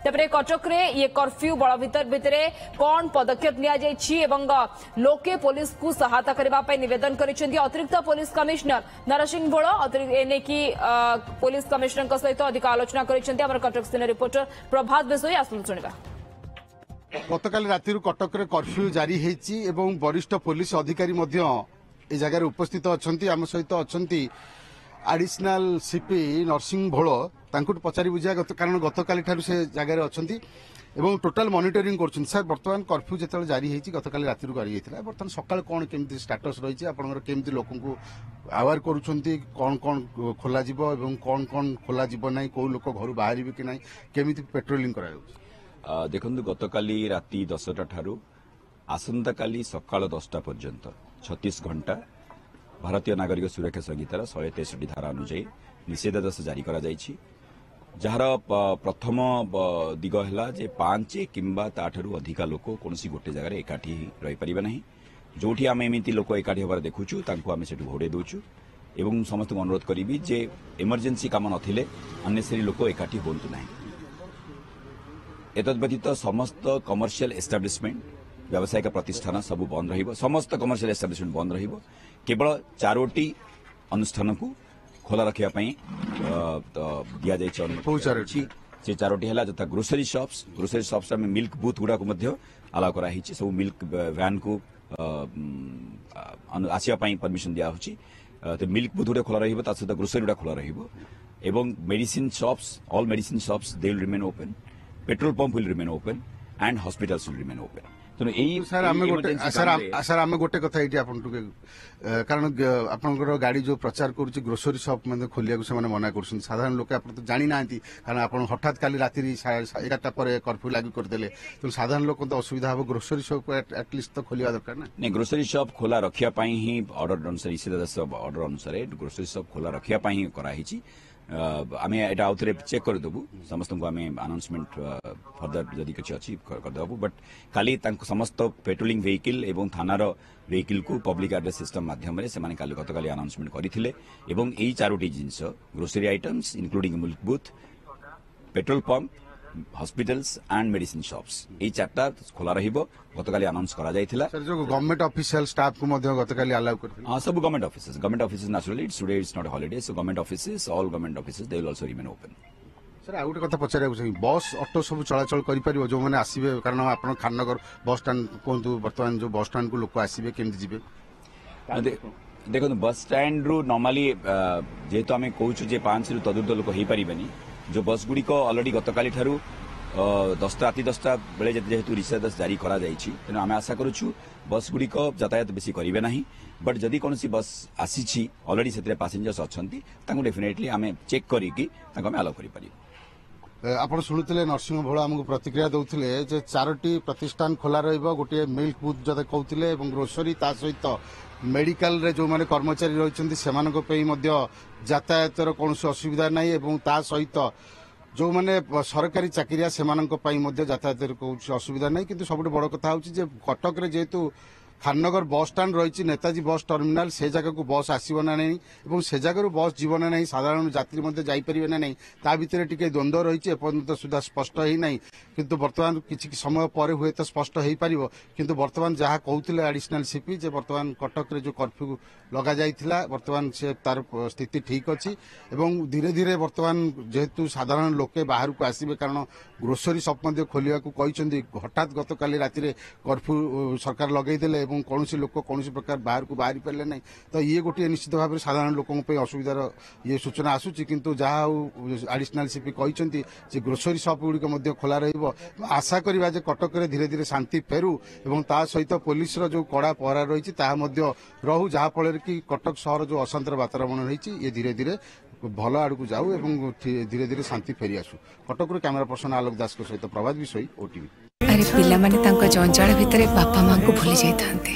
तेरे कटक रे ये कर्फ्यू बड़ भितर कौन पदक्षेप निया लोके पुलिस को सहायता करने निवेदन कर अतिरिक्त पुलिस कमिश्नर नरसिंह भोल एने की पुलिस कमिश्नर सहित अधिक आलोचना कर कटक सीनियर रिपोर्टर प्रभात विषय आसन शुणा। गतकाल राति कटक रे कर्फ्यू जारी होती वरिष्ठ पुलिस अधिकारी जगार उपस्थित अच्छा आम सहित अच्छा एडिशनल सीपी नरसिंह भोल पचारि बुझा कारण गतकाली से जगार अच्छा टोटाल मॉनिटरिंग कर सर बर्तमान कर्फ्यू जो जारी होती गतकाली राति जारी होता बर्तमान सकाल कौन केमती स्टाटस रही आपमती लोक अवेयर कौन कौन खोल कौन कौन खोल ना कौ लोक घर बाहर कि ना केमी पेट्रोलिंग कर देखु गतकाली राति 10टा ठारू आसंता काली सकाळ 10टा पर्यंत 36 घंटा भारतीय नागरिक सुरक्षा संहितार 163 धारा अनुଯାୟୀ निषेधादेश जारी करा जायछि जार प्रथम दिग है जे 5 किंबा ताठू अधिका लोक कौन गोटे जगह एकाठी रही पारिबे नहीं जोठी आम एमती लोक एकाठी होबार देखुचु तांको आमे सेठु घोड़े दउचु एवं समस्त अनुरोध करी जे इमरजेंसी काम नथिले अननेसेसरी लोक एकाठी होंतु नहीं। एतद व्यतीत समस्त कमर्शियल एस्टाब्लिशमेंट व्यावसायिक प्रतिष्ठान सब बंद रहिबो समस्त कमर्शियल एस्टाब्लिशमेंट बंद रहिबो केवल 4टी अनुष्ठान को खोला रखिया पई दिया जायछि से 4टी हला जता ग्रोसरी शॉप्स में मिल्क बूथ गुडा को मध्य अलाउ करा हिछि सब मिल्क वैन को आसिया पई परमिशन दिया होछि तो मिल्क बूथ गुडा खोला रहिबो ता सहित ग्रोसरी गुडा खोला रहिबो एवं medicine shops all medicine shops they will remain open petrol pump will remain open and hospitals will remain open. Sir आम गोटे कथा ये कारण आपंकर गाड़ी जो प्रचार करुच्ची ग्रोसरी शॉप खोलिया से मना कर साधारण लोक आप तो जानी ना कारण आप हठात काली राति 11टा पर कर्फ्यू लागू करदे तो साधारण लोक तो असुविधा हम ग्रोसरी शॉप एटलिस्ट तो खोलिया दरकार ना नहीं ग्रोसरी शॉप खोला रखिया ही ऑर्डर अनुसार निषेधादेश ऑर्डर अनुसार ग्रोसरी शॉप खोला रखिया ही कराही आम एटा आउ थे चेक करदेबू समस्त को आम अनाउंसमेंट फर्दर जदि किसी अच्छी करदेबू बट खाली समस्त पेट्रोलिंग व्हीकल एवं थानार व्हीकल को पब्लिक एड्रेस सिस्टम माध्यम से गतकाली अनाउंसमेंट करथिले एवं एई 4टी जिनस grocery items including milk booth petrol pump hospitals and medicine shops ये 4टा खोला रहिबो गतकाली अनाउंस करा जायथिला सर जो गवर्नमेंट ऑफिशियल स्टाफ को मध्य गतकाली अलाउ करथिले हां सब government offices naturally today it's not holiday so government offices all government offices they will also remain open. Sir आ गोटे कथा पचारे बस ऑटो सब चलाचल करि परिबो जो माने आसीबे कारण आपण खाननगर बस स्टैंड कोंतु वर्तमान जो बस स्टैंड को लोक आसीबे केमति जिबे देखो बस स्टैंड रु नॉर्मली जेहेतु आम कहूँ जे 5 रु तदुर्ध लोक हो पारे जो बस गुड़िक अलरेडी गतकाली ठारू 10टा राति 10टा बेले जेहेतु निषेधादेश जारी करा जायछि तेणु आम आशा करुछु बस गुड़िक यातायात बेसी करेंगे ना बट जदि कौन बस आसी अलरेडी से पैसेंजर्स अच्छा डेफिनेटली आम चेक करके अलाउ कर आप शुणुते नरसिंह भोल आमको प्रतिक्रिया दौले 4टी प्रतिष्ठान खोला रोटे मिल्क बूथ जब कहते ग्रोसरी ता सहित मेडिकल रे जो माने कर्मचारी रही से यातायात कौन असुविधा ना ता सहित जो माने सरकारी चाकरिया से यातायात कौन असुविधा ना कि सब बड़ कथा हूँ कटक जेहेतु खाननगर बस स्टाण्ड रही नेताजी बस टर्मिनाल से जगह को बस आसब ना नहीं से जगह बस जीवन ना साधारण यात्री जापर ना नहीं ता भितर टिके द्वंद्व रही एपर्यंत सुधा स्पष्ट ही ना किंतु वर्तमान किसी समय पर हुए तो स्पष्ट हो पार किंतु वर्तमान जहाँ कहते एडिशनल सीपी जे वर्तमान कटक रे जो कर्फ्यू लगा जाइथिला वर्तमान से तार स्थिति ठीक अच्छी धीरे धीरे वर्तमान जेहेतु साधारण लोके बाहर को आसबे कारण ग्रोसरी शॉप खोलिया हठात गतकाली राति कर्फ्यू सरकार लगेदेले कौन लोक कौन प्रकार बाहर को बाहरी पारे ना तो ये गोटे निश्चित भाव में साधारण लोकों असुविधार ये सूचना आसूची किंतु जहाँ एडिशनल सीपी कहते ग्रोसरी शॉप गुड़िक खोला आशा करवा कटक रे धीरे धीरे शांति फेरू और ता सहित पुलिस जो कड़ा पहरा रही रहू जहाँफल कि कटक सहर जो अशांतर वातावरण रही ये धीरे धीरे भल आड़ को जाऊ एवं धीरे धीरे शांति फेरी आसू। कटक कैमेरा पर्सन आलोक दास सहित प्रभात विषय ओटीवी। अरे पिला माने तांका जंजाळ भितरे बापा मां को भूली जाइथांते।